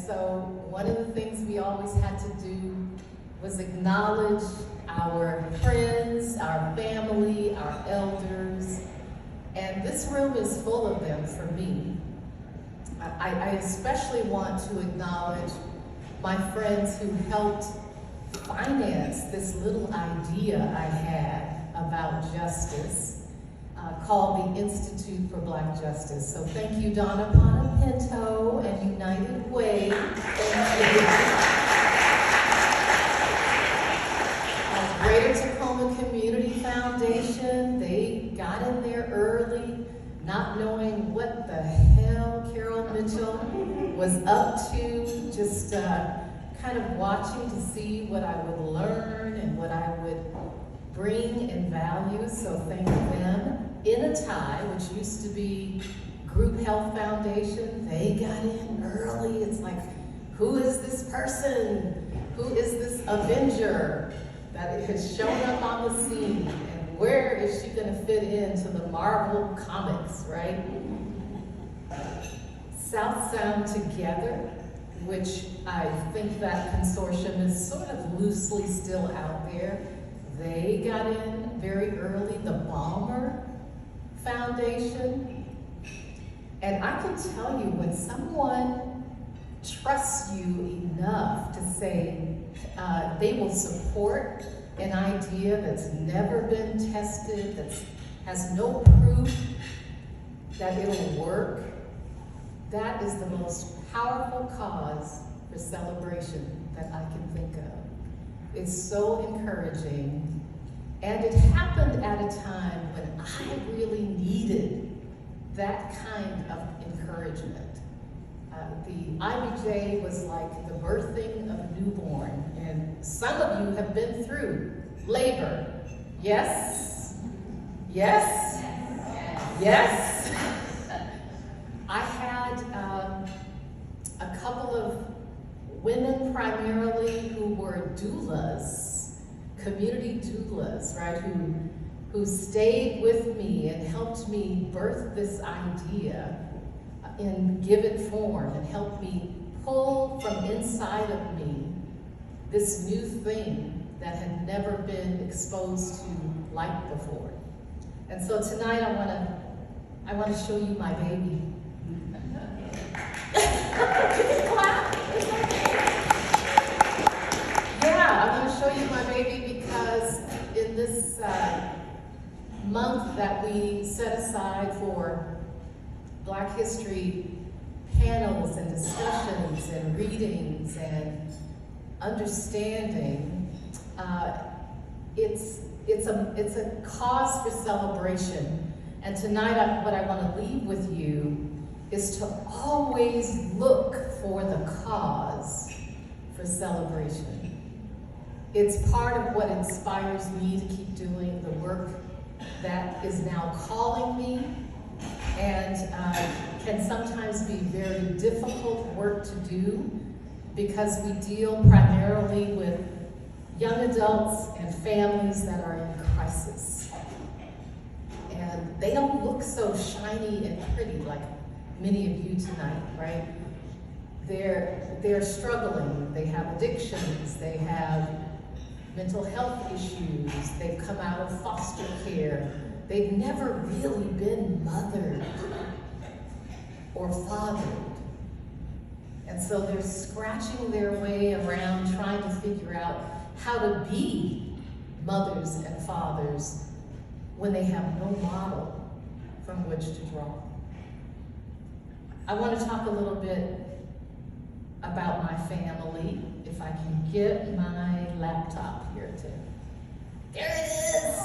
so one of the things we always had to do was acknowledge our friends, our family, our elders, and this room is full of them for me. I especially want to acknowledge my friends who helped finance this little idea I had about justice called the Institute for Black Justice. So thank you, Donna Pinto and United Way. Thank you. Greater Tacoma Community Foundation, they got in there early, not knowing what the hell Carol Mitchell was up to, just kind of watching to see what I would learn and what I would bring in value, so thank them. In a Tie, which used to be Group Health Foundation, they got in early. It's like, who is this person? Who is this Avenger that has shown up on the scene? And where is she gonna fit into the Marvel comics, right? South Sound Together, which I think that consortium is sort of loosely still out there. They got in very early, the Balmer Foundation. And I can tell you, when someone trusts you enough to say they will support an idea that's never been tested, that has no proof that it'll work, that is the most powerful cause for celebration that I can think of. It's so encouraging, and it happened at a time when I really needed that kind of encouragement. The IBJ was like the birthing of a newborn, and some of you have been through labor. Yes? Yes? Yes? I had a couple of women primarily who were doulas, community doulas, right, who stayed with me and helped me birth this idea and give it form and help me pull from inside of me this new thing that had never been exposed to like before. And so tonight I want to show you my baby. You can clap. It's okay. Yeah, I'm going to show you my baby because in this month that we set aside for Black History panels and discussions and readings and understanding, it's a cause for celebration. And tonight, what I want to leave with you is to always look for the cause for celebration. It's part of what inspires me to keep doing the work that is now calling me, and can sometimes be very difficult work to do because we deal primarily with young adults and families that are in crisis. And they don't look so shiny and pretty like many of you tonight, right? They're struggling, they have addictions, they have mental health issues, they've come out of foster care, they've never really been mothered or fathered. And so they're scratching their way around trying to figure out how to be mothers and fathers when they have no model from which to draw. I want to talk a little bit about my family, if I can get my laptop here too. There it is!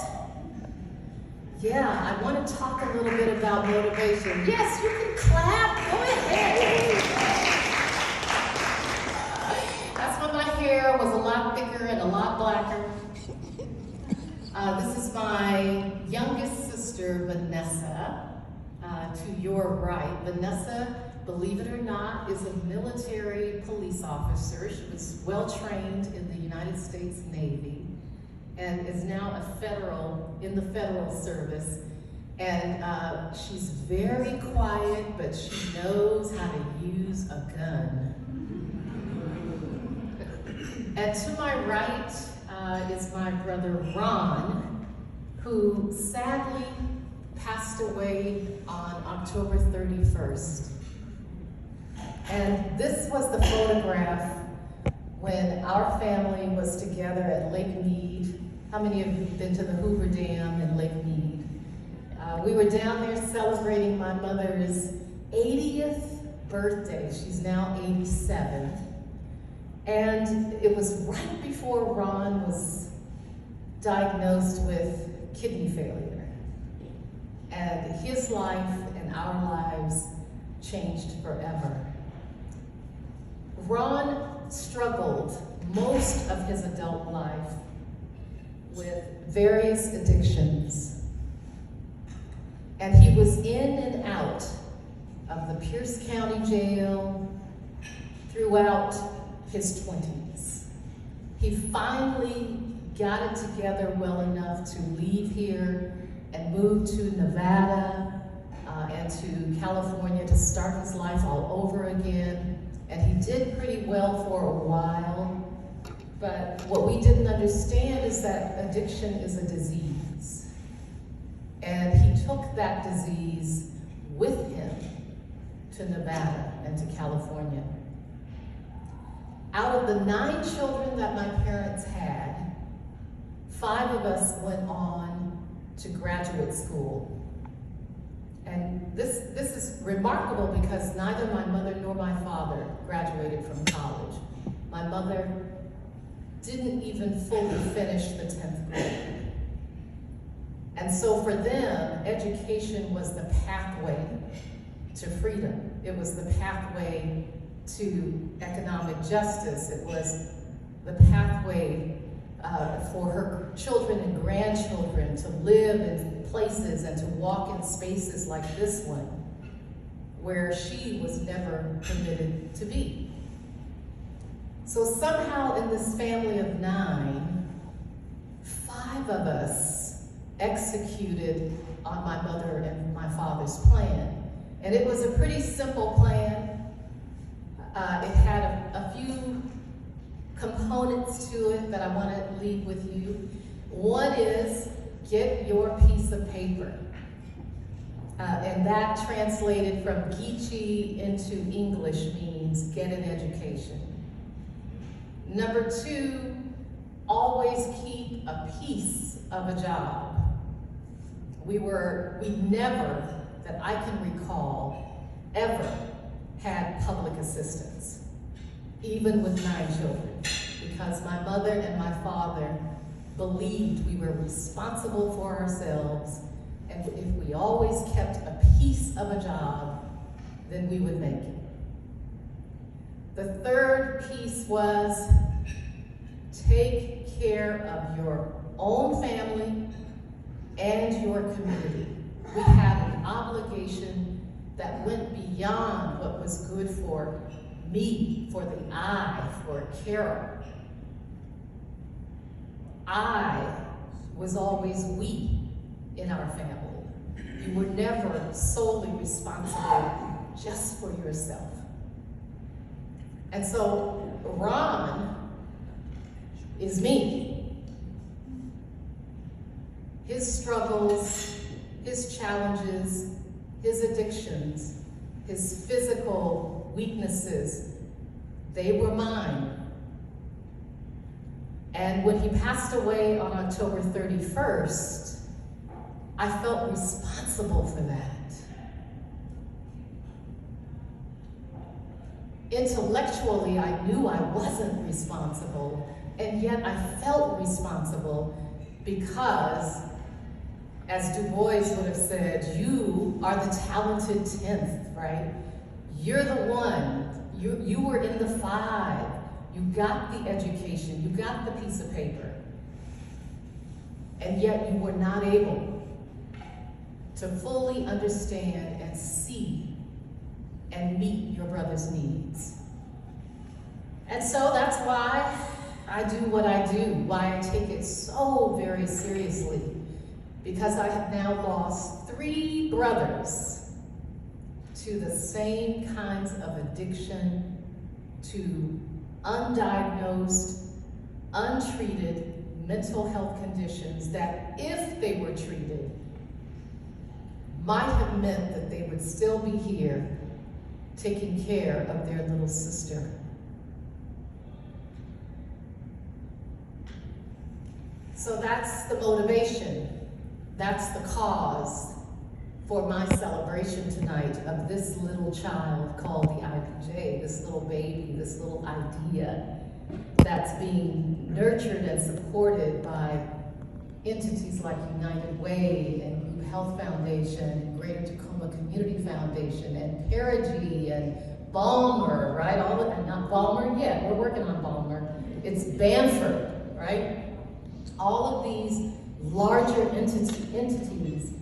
Yeah, I want to talk a little bit about motivation. Yes, you can clap, go ahead. That's when my hair was a lot thicker and a lot blacker. This is my youngest sister, Vanessa, to your right. Vanessa, believe it or not, is a military police officer. She was well trained in the United States Navy and is now in the federal service. And she's very quiet, but she knows how to use a gun. And to my right is my brother Ron, who sadly passed away on October 31st. And this was the photograph when our family was together at Lake Mead. How many of you have been to the Hoover Dam in Lake Mead? We were down there celebrating my mother's 80th birthday. She's now 87. And it was right before Ron was diagnosed with kidney failure. And his life and our lives changed forever. Ron struggled most of his adult life with various addictions. And he was in and out of the Pierce County Jail throughout his 20s. He finally got it together well enough to leave here and move to Nevada and to California to start his life all over again. And he did pretty well for a while. But what we didn't understand is that addiction is a disease. And he took that disease with him to Nevada and to California. Out of the 9 children that my parents had, 5 of us went on to graduate school. And this is remarkable because neither my mother nor my father graduated from college. My mother didn't even fully finish the 10th grade. And so for them, education was the pathway to freedom. It was the pathway to economic justice. It was the pathway for her children and grandchildren to live in places and to walk in spaces like this one, where she was never permitted to be. So somehow in this family of 9, 5 of us executed on my mother and my father's plan. And it was a pretty simple plan. It had a few components to it that I want to leave with you. One is get your piece of paper. And that translated from Geechee into English means get an education. Number 2, always keep a piece of a job. We never, that I can recall, ever had public assistance, even with 9 children, because my mother and my father believed we were responsible for ourselves, and if we always kept a piece of a job, then we would make it. The third piece was take care of your own family and your community. We had an obligation that went beyond what was good for me, for the I, for Carol. I was always we in our family. You were never solely responsible just for yourself. And so Ron is me. His struggles, his challenges, his addictions, his physical weaknesses, they were mine. And when he passed away on October 31st, I felt responsible for that. Intellectually, I knew I wasn't responsible, and yet I felt responsible because, as Du Bois would have said, you are the talented 10th, right? You're the one. You were in the 5. You got the education. You got the piece of paper. And yet you were not able to fully understand and see and meet your brother's needs. And so that's why I do what I do, why I take it so very seriously, because I have now lost 3 brothers to the same kinds of addiction, to undiagnosed untreated mental health conditions that, if they were treated, might have meant that they would still be here taking care of their little sister. So that's the motivation, that's the cause for my celebration tonight of this little child called the IPJ, this little baby, this little idea that's being nurtured and supported by entities like United Way and New Health Foundation, Greater Tacoma Community Foundation, and Perigee and Balmer, right? All of them, not Balmer yet, we're working on Balmer. It's Bamford, right? All of these larger entities,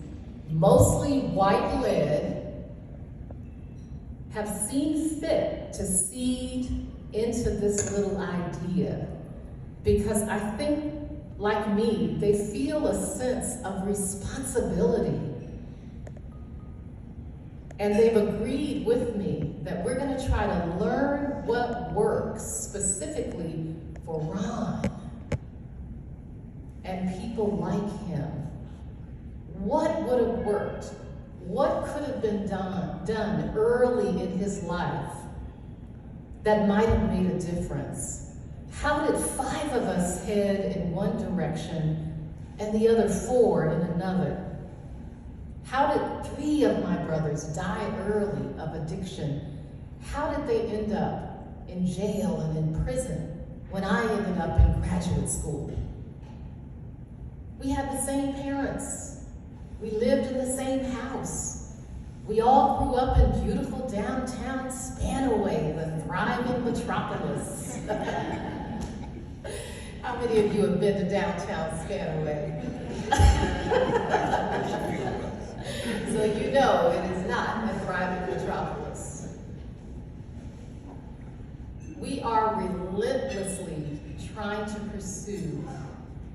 mostly white-led, have seen fit to seed into this little idea because I think, like me, they feel a sense of responsibility. And they've agreed with me that we're going to try to learn what works specifically for Ron and people like him. What would have worked? What could have been done early in his life that might have made a difference? How did 5 of us head in one direction and the other 4 in another? How did 3 of my brothers die early of addiction? How did they end up in jail and in prison when I ended up in graduate school? We had the same parents. We lived in the same house. We all grew up in beautiful downtown Spanaway, the thriving metropolis. How many of you have been to downtown Spanaway? So you know it is not a thriving metropolis. We are relentlessly trying to pursue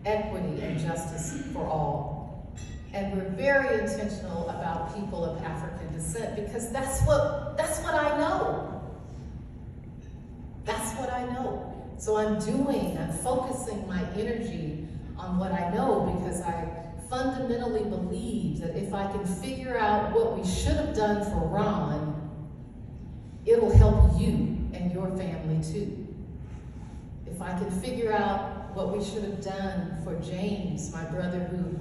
equity and justice for all. And we're very intentional about people of African descent because that's what I know. That's what I know. So I'm focusing my energy on what I know because I fundamentally believe that if I can figure out what we should have done for Ron, it'll help you and your family too. If I can figure out what we should have done for James, my brother who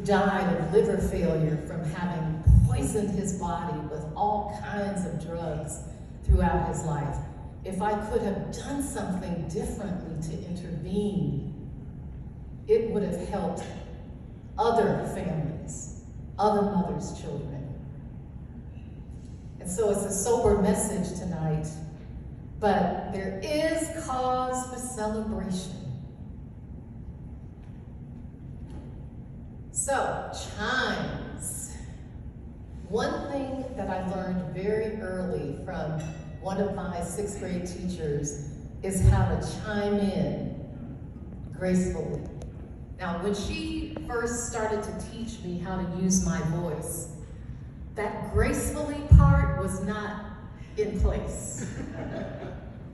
died of liver failure from having poisoned his body with all kinds of drugs throughout his life, if I could have done something differently to intervene, it would have helped other families, other mothers' children. And so it's a sober message tonight, but there is cause for celebration. So, chimes. One thing that I learned very early from one of my 6th grade teachers is how to chime in gracefully. Now, when she first started to teach me how to use my voice, that gracefully part was not in place.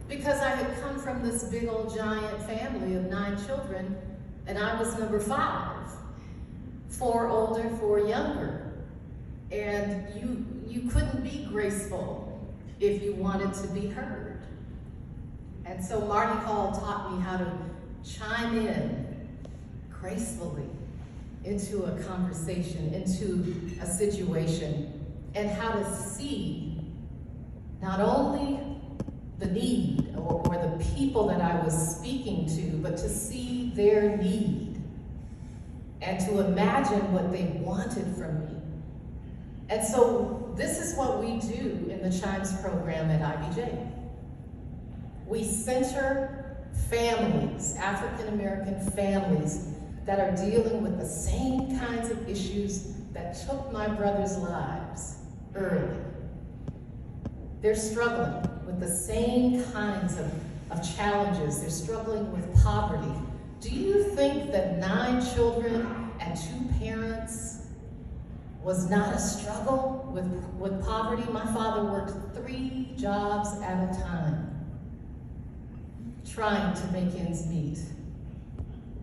Because I had come from this big old giant family of 9 children, and I was number 5. 4 older, 4 younger. And you couldn't be graceful if you wanted to be heard. And so Marty Hall taught me how to chime in gracefully into a conversation, into a situation, and how to see not only the need or the people that I was speaking to, but to see their need and to imagine what they wanted from me. And so this is what we do in the Chimes program at IBJ. We center families, African-American families, that are dealing with the same kinds of issues that took my brothers' lives early. They're struggling with the same kinds of challenges. They're struggling with poverty. Do you think that 9 children and 2 parents was not a struggle with poverty? My father worked 3 jobs at a time, trying to make ends meet.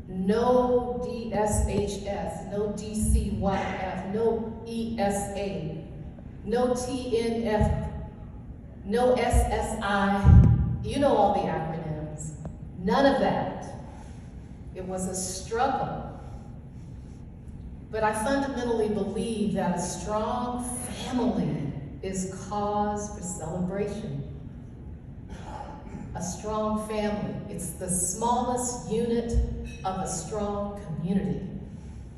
no DSHS, no DCYF, no ESA, no TNF, no SSI, you know all the acronyms. None of that. It was a struggle. But I fundamentally believe that a strong family is cause for celebration. A strong family. It's the smallest unit of a strong community.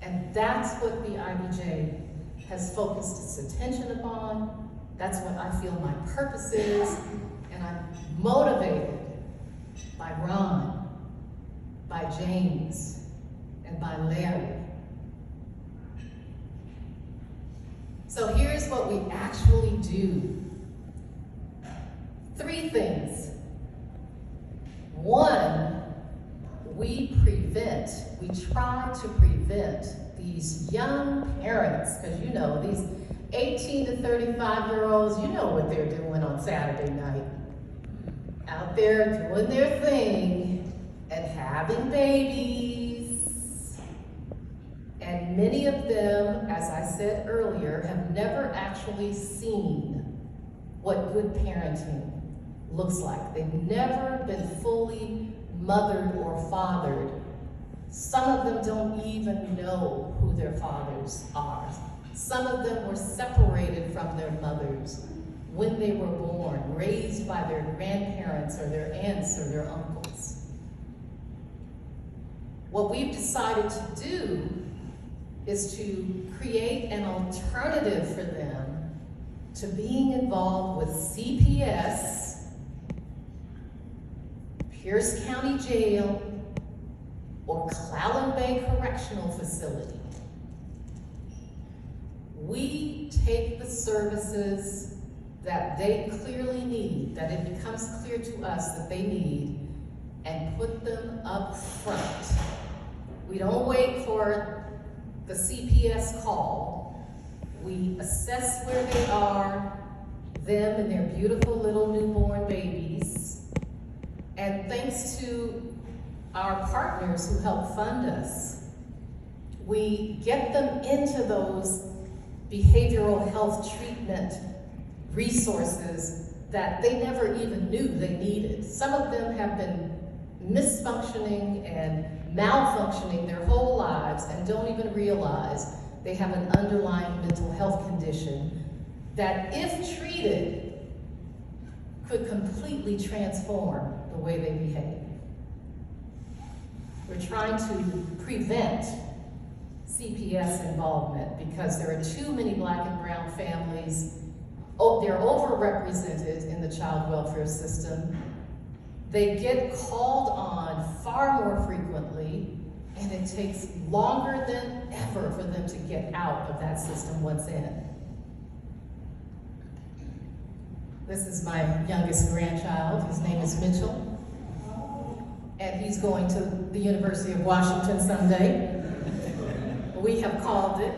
And that's what the IBJ has focused its attention upon. That's what I feel my purpose is. And I'm motivated by Ron, by James, and by Larry. So here's what we actually do. 3 things. 1, we try to prevent these young parents, because you know, these 18 to 35-year-olds, you know what they're doing on Saturday night. Out there doing their thing and having babies. And many of them, as I said earlier, have never actually seen what good parenting looks like. They've never been fully mothered or fathered. Some of them don't even know who their fathers are. Some of them were separated from their mothers when they were born, raised by their grandparents or their aunts or their uncles. What we've decided to do is to create an alternative for them to being involved with CPS, Pierce County Jail, or Clallam Bay Correctional Facility. We take the services that they clearly need, that it becomes clear to us that they need, and put them up front. We don't wait for the CPS call. We assess where they are, them and their beautiful little newborn babies. And thanks to our partners who help fund us, we get them into those behavioral health treatment resources that they never even knew they needed. Some of them have been misfunctioning and malfunctioning their whole lives and don't even realize they have an underlying mental health condition that, if treated, could completely transform the way they behave. We're trying to prevent CPS involvement because there are too many Black and brown families. They're overrepresented in the child welfare system. They get called on far more frequently, and it takes longer than ever for them to get out of that system once in. This is my youngest grandchild. His name is Mitchell. And he's going to the University of Washington someday. We have called it.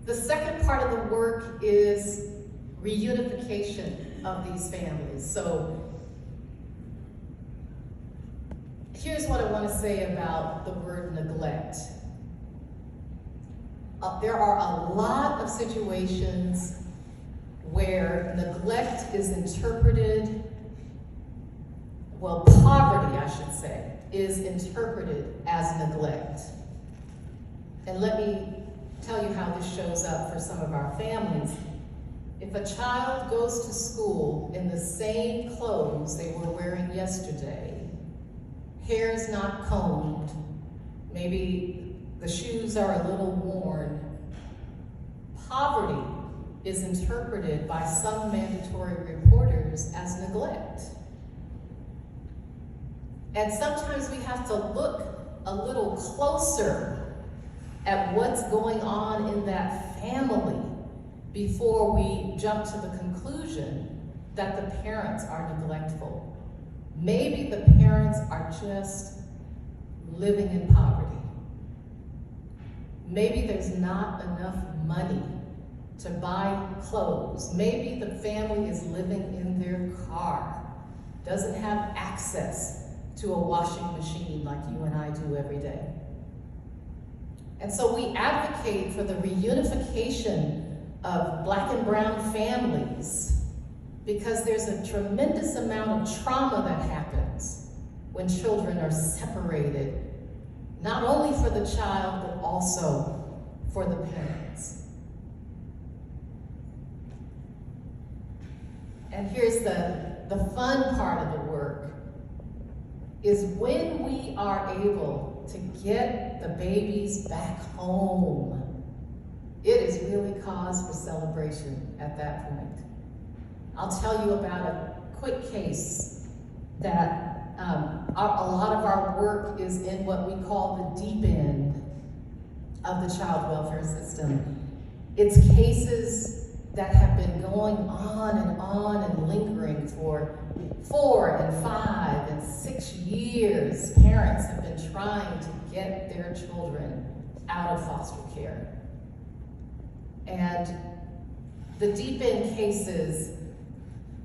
The second part of the work is reunification of these families. So here's what I want to say about the word neglect. There are a lot of situations where neglect is interpreted, well, poverty, I should say, is interpreted as neglect. And let me tell you how this shows up for some of our families. If a child goes to school in the same clothes they were wearing yesterday, hair's not combed, maybe the shoes are a little worn, poverty is interpreted by some mandatory reporters as neglect. And sometimes we have to look a little closer at what's going on in that family before we jump to the conclusion that the parents are neglectful. Maybe the parents are just living in poverty. Maybe there's not enough money to buy clothes. Maybe the family is living in their car, doesn't have access to a washing machine like you and I do every day. And so we advocate for the reunification of Black and brown families because there's a tremendous amount of trauma that happens when children are separated, not only for the child, but also for the parents. And here's the fun part of the work, is when we are able to get the babies back home, it is really cause for celebration at that point. I'll tell you about a quick case that a lot of our work is in what we call the deep end of the child welfare system. It's cases that have been going on and lingering for 4 and 5 and 6 years. Parents have been trying to get their children out of foster care. And the deep end cases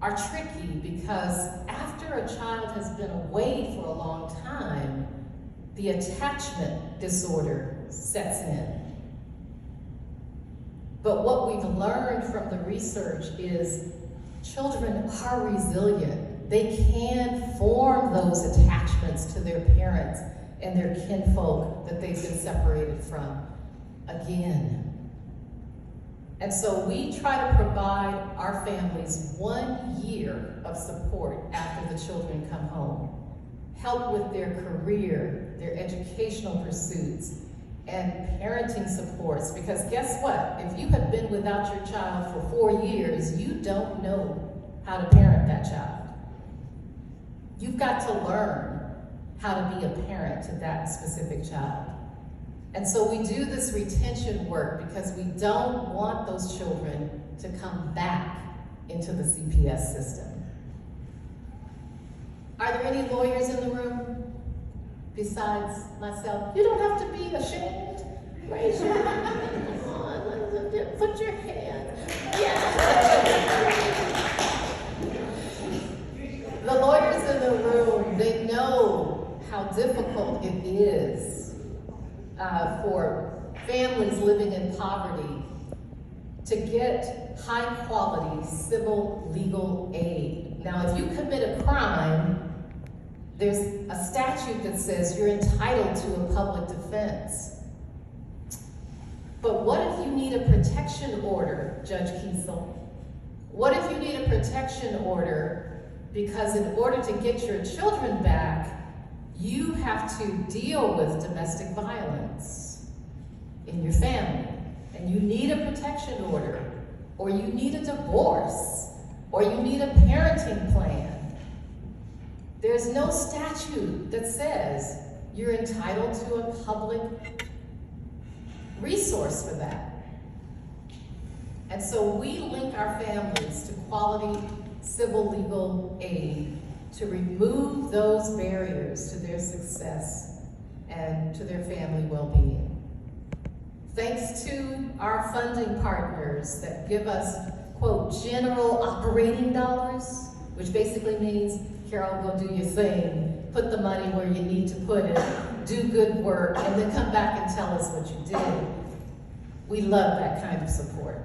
are tricky because after a child has been away for a long time, the attachment disorder sets in. But what we've learned from the research is children are resilient. They can form those attachments to their parents and their kinfolk that they've been separated from again. And so we try to provide our families 1 year of support after the children come home, help with their career, their educational pursuits, and parenting supports, because guess what? If you have been without your child for 4 years, you don't know how to parent that child. You've got to learn how to be a parent to that specific child. And so we do this retention work because we don't want those children to come back into the CPS system. Are there any lawyers in the room? Besides myself, you don't have to be ashamed. Raise your hand. Come on, put your hand. Yeah. The lawyers in the room, they know how difficult it is for families living in poverty to get high quality civil legal aid. Now, if you commit a crime, there's a statute that says you're entitled to a public defense. But what if you need a protection order, Judge Kiesel? What if you need a protection order because in order to get your children back, you have to deal with domestic violence in your family, and you need a protection order, or you need a divorce, or you need a parenting plan. There's no statute that says you're entitled to a public resource for that. And so we link our families to quality civil legal aid to remove those barriers to their success and to their family well-being. Thanks to our funding partners that give us, quote, general operating dollars, which basically means, Carol, go do your thing, put the money where you need to put it, do good work, and then come back and tell us what you did. We love that kind of support.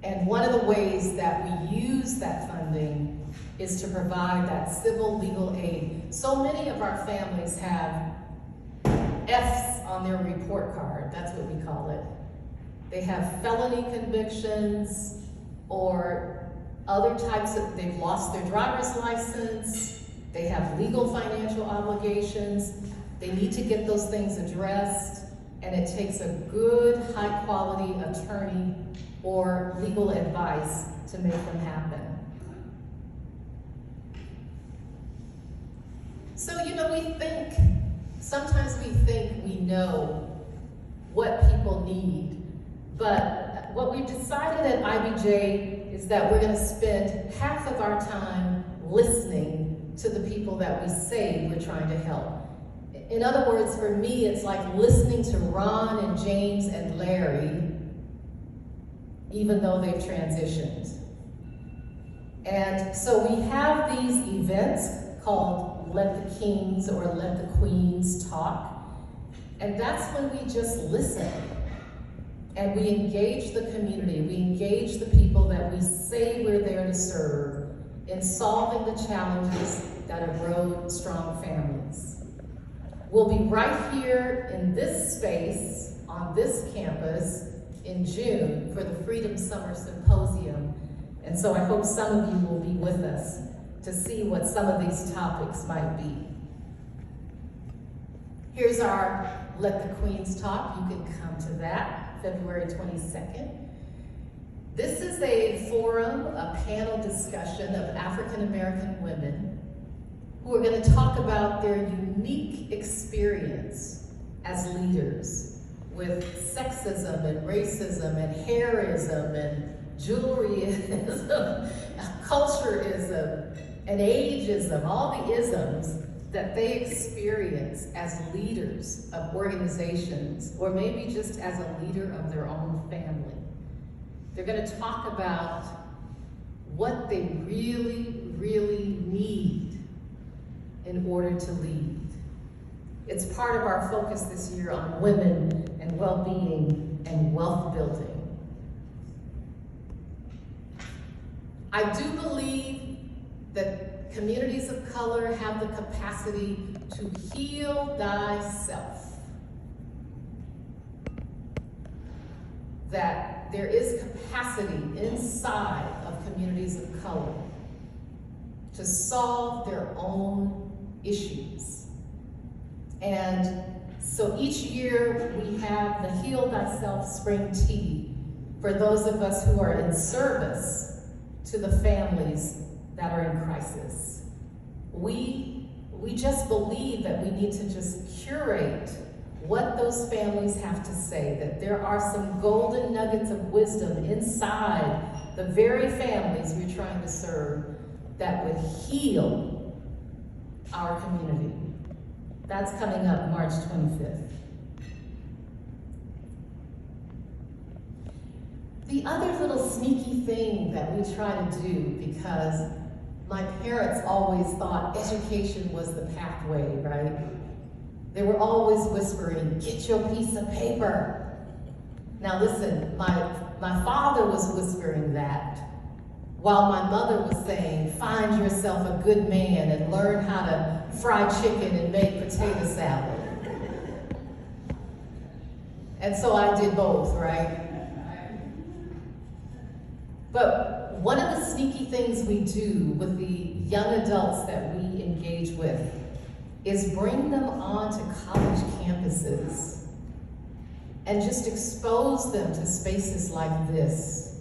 And one of the ways that we use that funding is to provide that civil legal aid. So many of our families have F's on their report card, that's what we call it. They have felony convictions or other types of, they've lost their driver's license, they have legal financial obligations, they need to get those things addressed, and it takes a good, high-quality attorney or legal advice to make them happen. So, sometimes we think we know what people need, but what we've decided at IBJ is that we're going to spend half of our time listening to the people that we say we're trying to help. In other words, for me, it's like listening to Ron and James and Larry, even though they've transitioned. And so we have these events called let the kings or let the queens talk. And that's when we just listen. And we engage the community, we engage the people that we say we're there to serve in solving the challenges that erode strong families. We'll be right here in this space, on this campus, in June for the Freedom Summer Symposium. And so I hope some of you will be with us to see what some of these topics might be. Here's our Let the Queens Talk. You can come to that, February 22nd. This is a forum, a panel discussion of African American women who are going to talk about their unique experience as leaders with sexism and racism and hairism and jewelryism, cultureism and ageism, all the isms that they experience as leaders of organizations, or maybe just as a leader of their own family. They're going to talk about what they really, really need in order to lead. It's part of our focus this year on women and well-being and wealth building. I do believe that communities of color have the capacity to heal thyself. That there is capacity inside of communities of color to solve their own issues. And so each year we have the Heal Thyself Spring Tea for those of us who are in service to the families that are in crisis. We just believe that we need to just curate what those families have to say, that there are some golden nuggets of wisdom inside the very families we're trying to serve that would heal our community. That's coming up March 25th. The other little sneaky thing that we try to do, because my parents always thought education was the pathway, right? They were always whispering, get your piece of paper. Now listen, my father was whispering that, while my mother was saying, find yourself a good man and learn how to fry chicken and make potato salad. And so I did both, right? But one of the sneaky things we do with the young adults that we engage with is bring them onto college campuses and just expose them to spaces like this.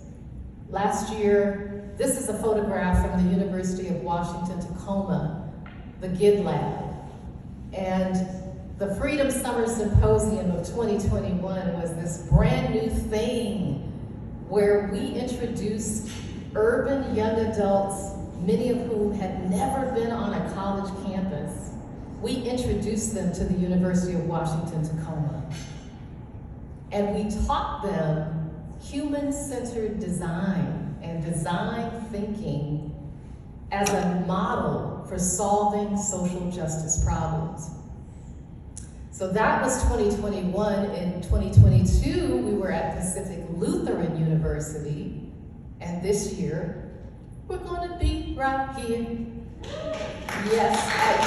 Last year, this is a photograph from the University of Washington, Tacoma, the GID Lab. And the Freedom Summer Symposium of 2021 was this brand new thing where we introduced urban young adults, many of whom had never been on a college campus. We introduced them to the University of Washington, Tacoma. And we taught them human-centered design and design thinking as a model for solving social justice problems. So that was 2021. In 2022, we were at Pacific Lutheran University. And this year, we're going to be right here. Yes, at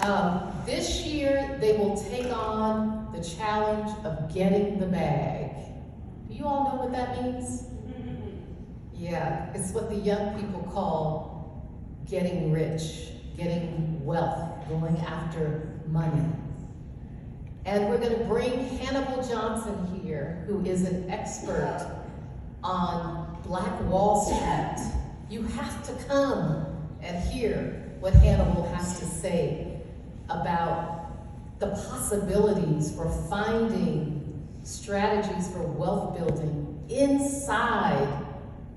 UPS. This year, they will take on the challenge of getting the bag. You all know what that means? Yeah, it's what the young people call getting rich, getting wealth, going after money. And we're going to bring Hannibal Johnson here, who is an expert on Black Wall Street. You have to come and hear what Hannibal has to say about the possibilities for finding strategies for wealth building inside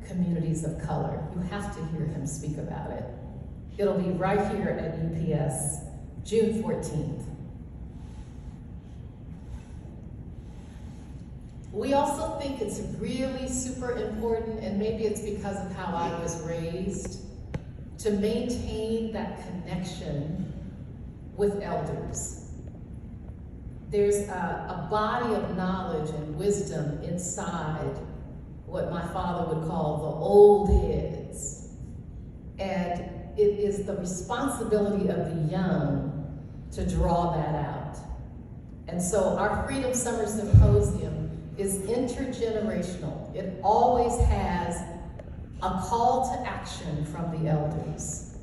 communities of color. You have to hear him speak about it. It'll be right here at UPS, June 14th. We also think it's really super important, and maybe it's because of how I was raised, to maintain that connection with elders. There's a body of knowledge and wisdom inside what my father would call the old heads. And it is the responsibility of the young to draw that out. And so our Freedom Summer Symposium is intergenerational. It always has a call to action from the elders.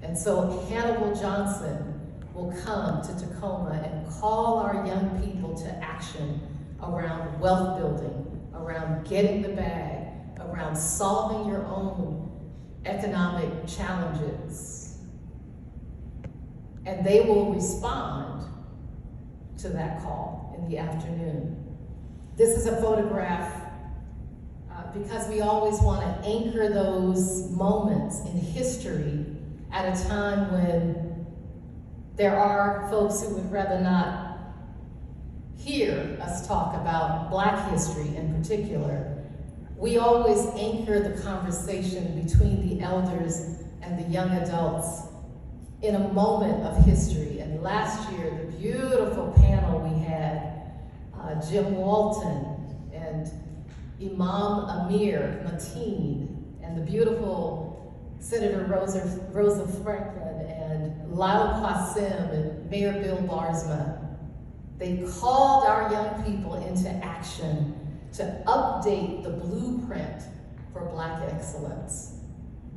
And so Hannibal Johnson will come to Tacoma and call our young people to action around wealth building, around getting the bag, around solving your own economic challenges. And they will respond to that call in the afternoon. This is a photograph because we always want to anchor those moments in history at a time when there are folks who would rather not hear us talk about Black history in particular. We always anchor the conversation between the elders and the young adults in a moment of history. And last year, the beautiful panel we had, Jim Walton and Imam Amir Mateen, and the beautiful Senator Rosa Franklin and Lyle Qasim and Mayor Bill Barsma. They called our young people into action to update the blueprint for Black excellence,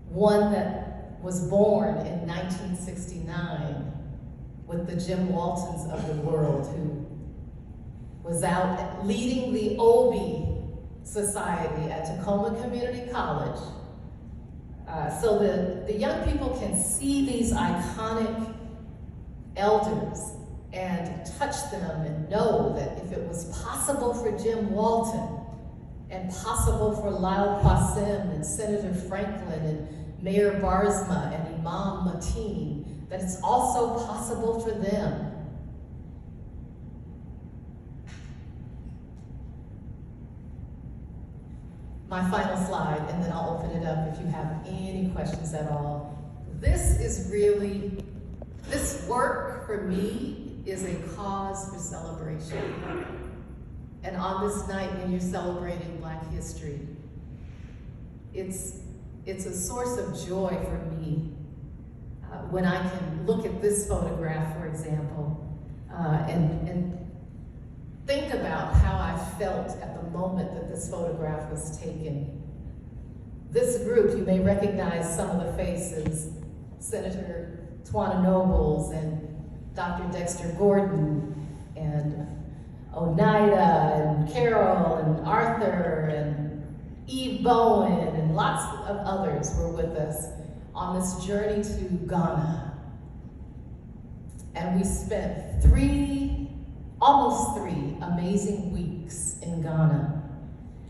one that was born in 1969 with the Jim Waltons of the world, who was out leading the Obi Society at Tacoma Community College, so the young people can see these iconic elders and touch them and know that if it was possible for Jim Walton and possible for Lyle Qasim and Senator Franklin and Mayor Barsma and Imam Mateen, that it's also possible for them. My final slide, and then I'll open it up if you have any questions at all. This work for me is a cause for celebration. And on this night when you're celebrating Black history, it's a source of joy for me when I can look at this photograph, for example, and think about how I felt at the moment that this photograph was taken. This group, you may recognize some of the faces, Senator Twana Nobles and Dr. Dexter Gordon and Oneida and Carol and Arthur and Eve Bowen and lots of others were with us on this journey to Ghana. And we spent almost three amazing weeks in Ghana.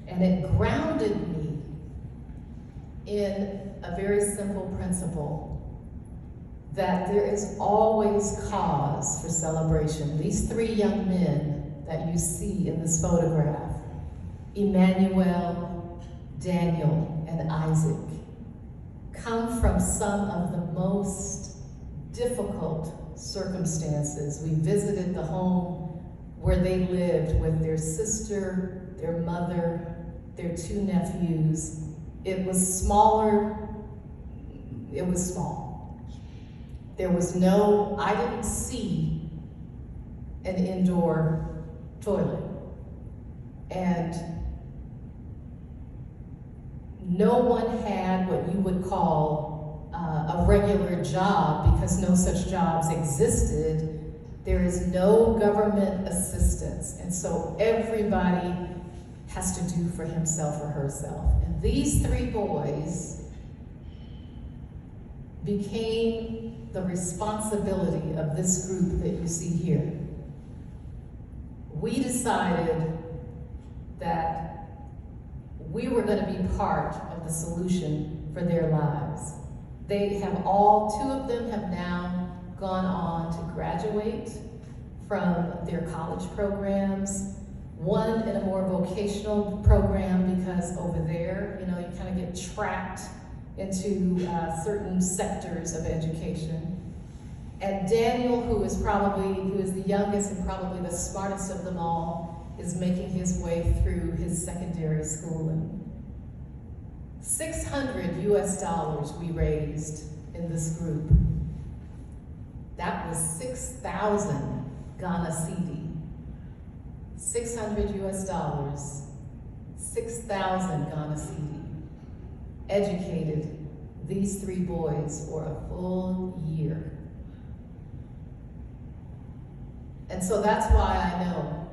And it grounded me in a very simple principle that there is always cause for celebration. These three young men that you see in this photograph, Emmanuel, Daniel, and Isaac, come from some of the most difficult circumstances. We visited the home where they lived with their sister, their mother, their two nephews. It was smaller, it was small. There was I didn't see an indoor toilet. And no one had what you would call a regular job, because no such jobs existed. There is no government assistance. And so everybody has to do for himself or herself. And these three boys became the responsibility of this group that you see here. We decided that we were going to be part of the solution for their lives. They have two of them have now gone on to graduate from their college programs. One in a more vocational program, because over there, you kind of get trapped into certain sectors of education. And Daniel, who is the youngest and probably the smartest of them all, is making his way through his secondary schooling. $600 US we raised in this group. That was 6,000 Ghana cedi. $600 US, 6,000 Ghana cedi. Educated these 3 boys for a full year. And so that's why I know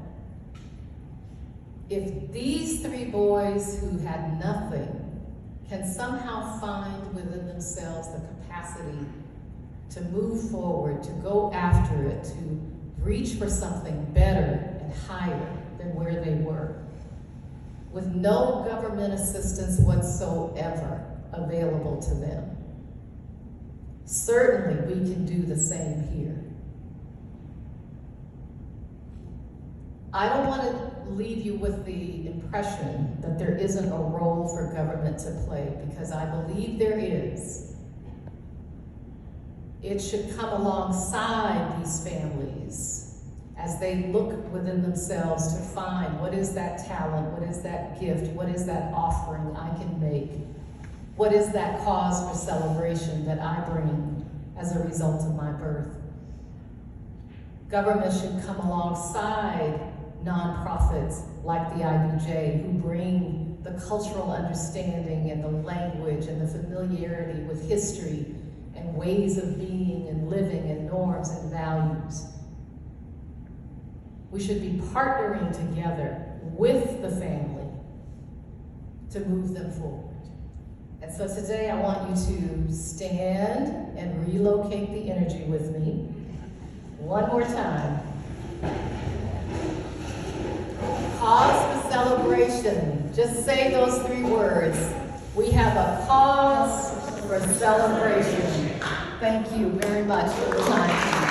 if these 3 boys who had nothing can somehow find within themselves the capacity to move forward, to go after it, to reach for something better and higher than where they were, with no government assistance whatsoever available to them. Certainly we can do the same here. I don't want to leave you with the impression that there isn't a role for government to play, because I believe there is. It should come alongside these families as they look within themselves to find what is that talent, what is that gift, what is that offering I can make, what is that cause for celebration that I bring as a result of my birth. Government should come alongside nonprofits like the IBJ, who bring the cultural understanding and the language and the familiarity with history and ways of being and living and norms and values. We should be partnering together with the family to move them forward. And so today I want you to stand and relocate the energy with me. One more time. Cause for celebration. Just say those 3 words. We have a cause for celebration. Thank you very much for the time.